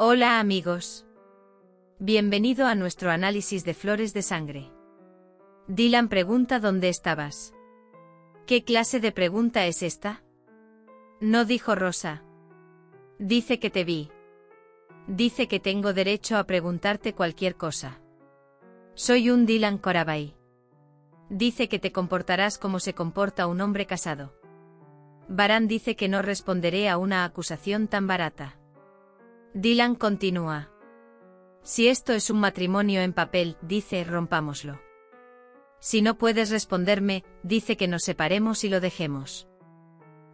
Hola amigos. Bienvenido a nuestro análisis de flores de sangre. Dylan pregunta ¿dónde estabas? ¿Qué clase de pregunta es esta? No dijo Rosa. Dice que te vi. Dice que tengo derecho a preguntarte cualquier cosa. Soy un Dylan Corabai. Dice que te comportarás como se comporta un hombre casado. Varan dice que no responderé a una acusación tan barata. Dylan continúa. Si esto es un matrimonio en papel, dice, rompámoslo. Si no puedes responderme, dice que nos separemos y lo dejemos.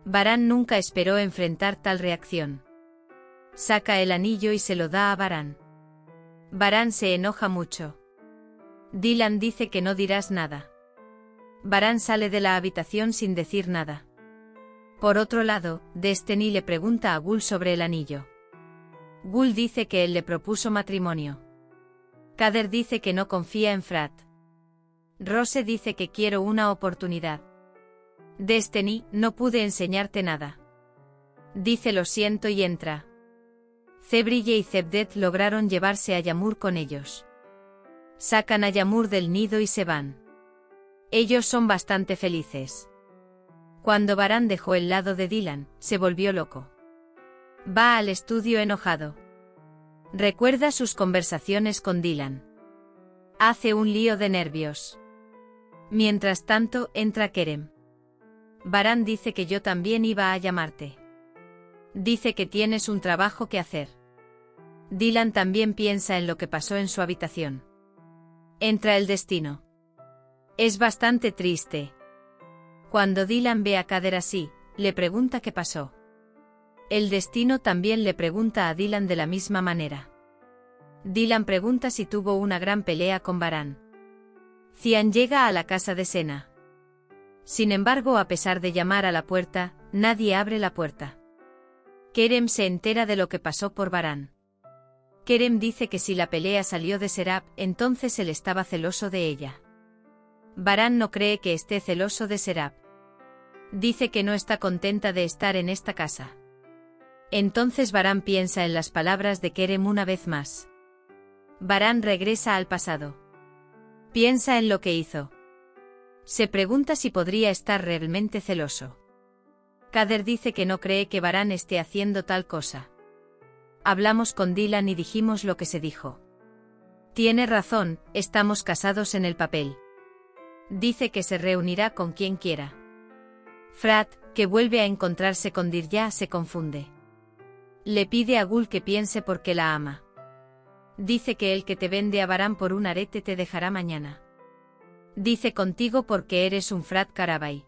Varan nunca esperó enfrentar tal reacción. Saca el anillo y se lo da a Varan. Varan se enoja mucho. Dylan dice que no dirás nada. Varan sale de la habitación sin decir nada. Por otro lado, Destiny le pregunta a Gul sobre el anillo. Gul dice que él le propuso matrimonio. Kader dice que no confía en Frat. Rose dice que quiero una oportunidad. Destiny, no pude enseñarte nada. Dice lo siento y entra. Zebrille y Zebdet lograron llevarse a Yamur con ellos. Sacan a Yamur del nido y se van. Ellos son bastante felices. Cuando Varan dejó el lado de Dylan, se volvió loco. Va al estudio enojado. Recuerda sus conversaciones con Dylan. Hace un lío de nervios. Mientras tanto, entra Kerem. Varan dice que yo también iba a llamarte. Dice que tienes un trabajo que hacer. Dylan también piensa en lo que pasó en su habitación. Entra el destino. Es bastante triste. Cuando Dylan ve a Kader así, le pregunta qué pasó. El destino también le pregunta a Dylan de la misma manera. Dylan pregunta si tuvo una gran pelea con Varan. Cian llega a la casa de Sena. Sin embargo, a pesar de llamar a la puerta, nadie abre la puerta. Kerem se entera de lo que pasó por Varan. Kerem dice que si la pelea salió de Serap, entonces él estaba celoso de ella. Varan no cree que esté celoso de Serap. Dice que no está contenta de estar en esta casa. Entonces Varan piensa en las palabras de Kerem una vez más. Varan regresa al pasado. Piensa en lo que hizo. Se pregunta si podría estar realmente celoso. Kader dice que no cree que Varan esté haciendo tal cosa. Hablamos con Dylan y dijimos lo que se dijo. Tiene razón, estamos casados en el papel. Dice que se reunirá con quien quiera. Frat, que vuelve a encontrarse con Dirya, se confunde. Le pide a Gul que piense porque la ama. Dice que el que te vende a Varan por un arete te dejará mañana. Dice contigo porque eres un Frat Karabai.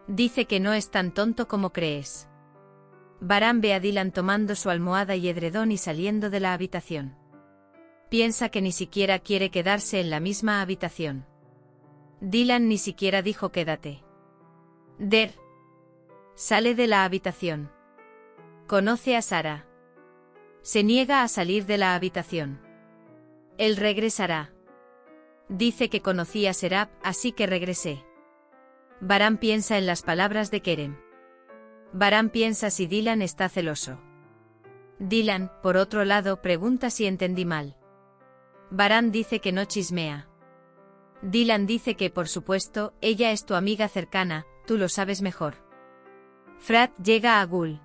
Dice que no es tan tonto como crees. Varan ve a Dylan tomando su almohada y edredón y saliendo de la habitación. Piensa que ni siquiera quiere quedarse en la misma habitación. Dylan ni siquiera dijo quédate. Der. Sale de la habitación. Conoce a Sara. Se niega a salir de la habitación. Él regresará. Dice que conocí a Serap, así que regresé. Varan piensa en las palabras de Kerem. Varan piensa si Dylan está celoso. Dylan, por otro lado, pregunta si entendí mal. Varan dice que no chismea. Dylan dice que por supuesto, ella es tu amiga cercana, tú lo sabes mejor. Frat llega a Gul.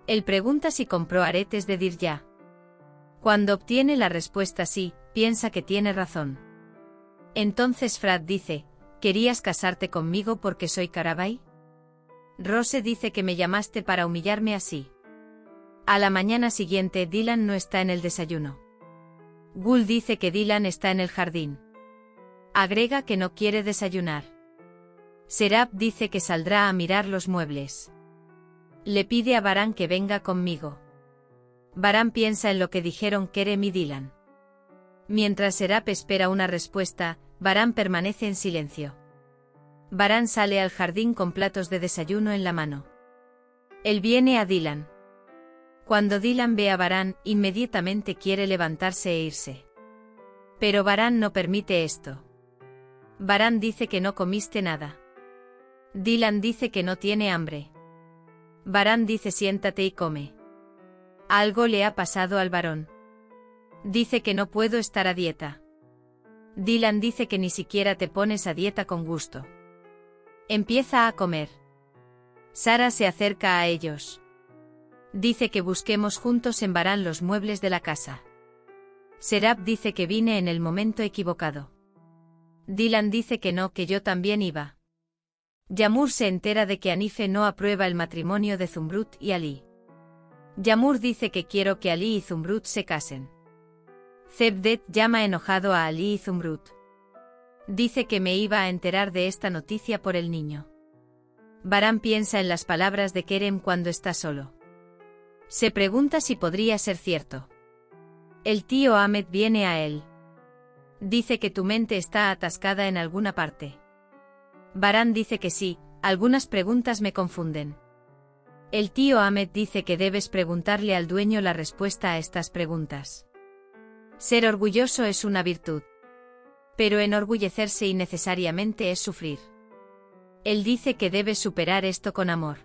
Él pregunta si compró aretes de Dirya. Cuando obtiene la respuesta sí, piensa que tiene razón. Entonces Frat dice, ¿querías casarte conmigo porque soy Karabai? Rose dice que me llamaste para humillarme así. A la mañana siguiente Dylan no está en el desayuno. Gul dice que Dylan está en el jardín. Agrega que no quiere desayunar. Serap dice que saldrá a mirar los muebles. Le pide a Varan que venga conmigo. Varan piensa en lo que dijeron Kerem y Dylan. Mientras Serap espera una respuesta, Varan permanece en silencio. Varan sale al jardín con platos de desayuno en la mano. Él viene a Dylan. Cuando Dylan ve a Varan, inmediatamente quiere levantarse e irse. Pero Varan no permite esto. Varan dice que no comiste nada. Dylan dice que no tiene hambre. Varan dice siéntate y come. Algo le ha pasado al varón. Dice que no puedo estar a dieta. Dylan dice que ni siquiera te pones a dieta con gusto. Empieza a comer. Sarah se acerca a ellos. Dice que busquemos juntos en Varán los muebles de la casa. Serap dice que vine en el momento equivocado. Dylan dice que no, que yo también iba. Yamur se entera de que Hanife no aprueba el matrimonio de Zumbrut y Ali. Yamur dice que quiero que Ali y Zumbrut se casen. Cevdet llama enojado a Ali y Zumbrut. Dice que me iba a enterar de esta noticia por el niño. Varán piensa en las palabras de Kerem cuando está solo. Se pregunta si podría ser cierto. El tío Ahmed viene a él. Dice que tu mente está atascada en alguna parte. Varán dice que sí, algunas preguntas me confunden. El tío Ahmed dice que debes preguntarle al dueño la respuesta a estas preguntas. Ser orgulloso es una virtud. Pero enorgullecerse innecesariamente es sufrir. Él dice que debes superar esto con amor.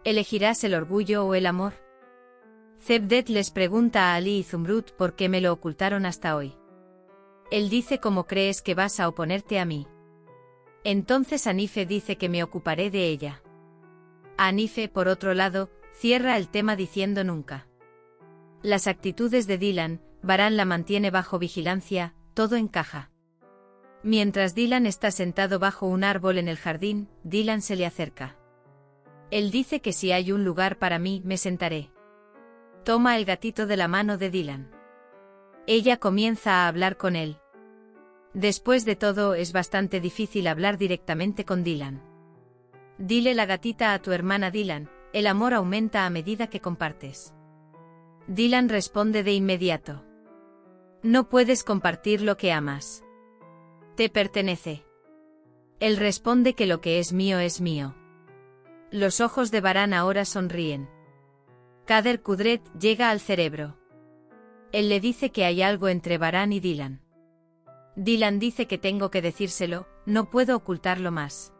¿Elegirás el orgullo o el amor? Cevdet les pregunta a Ali y Zumbrut por qué me lo ocultaron hasta hoy. Él dice cómo crees que vas a oponerte a mí. Entonces Hanife dice que me ocuparé de ella. Hanife, por otro lado, cierra el tema diciendo nunca. Las actitudes de Dylan, Varán la mantiene bajo vigilancia, todo encaja. Mientras Dylan está sentado bajo un árbol en el jardín, Dylan se le acerca. Él dice que si hay un lugar para mí, me sentaré. Toma el gatito de la mano de Dylan. Ella comienza a hablar con él. Después de todo, es bastante difícil hablar directamente con Dylan. Dile la gatita a tu hermana Dylan, el amor aumenta a medida que compartes. Dylan responde de inmediato. No puedes compartir lo que amas. Te pertenece. Él responde que lo que es mío es mío. Los ojos de Varán ahora sonríen. Kader Kudret llega al cerebro. Él le dice que hay algo entre Varán y Dylan. Dylan dice que tengo que decírselo, no puedo ocultarlo más.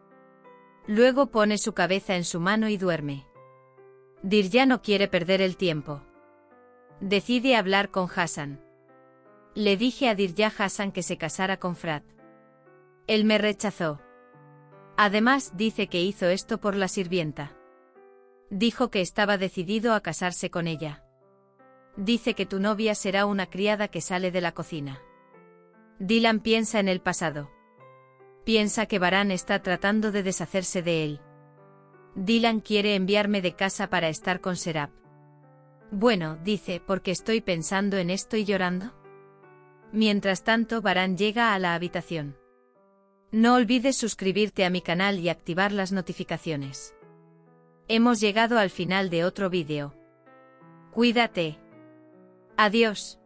Luego pone su cabeza en su mano y duerme. Dirya no quiere perder el tiempo. Decide hablar con Hassan. Le dije a Dirya Hassan que se casara con Frat. Él me rechazó. Además, dice que hizo esto por la sirvienta. Dijo que estaba decidido a casarse con ella. Dice que tu novia será una criada que sale de la cocina. Dylan piensa en el pasado. Piensa que Varán está tratando de deshacerse de él. Dylan quiere enviarme de casa para estar con Serap. Bueno, dice, porque estoy pensando en esto y llorando. Mientras tanto, Varán llega a la habitación. No olvides suscribirte a mi canal y activar las notificaciones. Hemos llegado al final de otro vídeo. Cuídate. Adiós.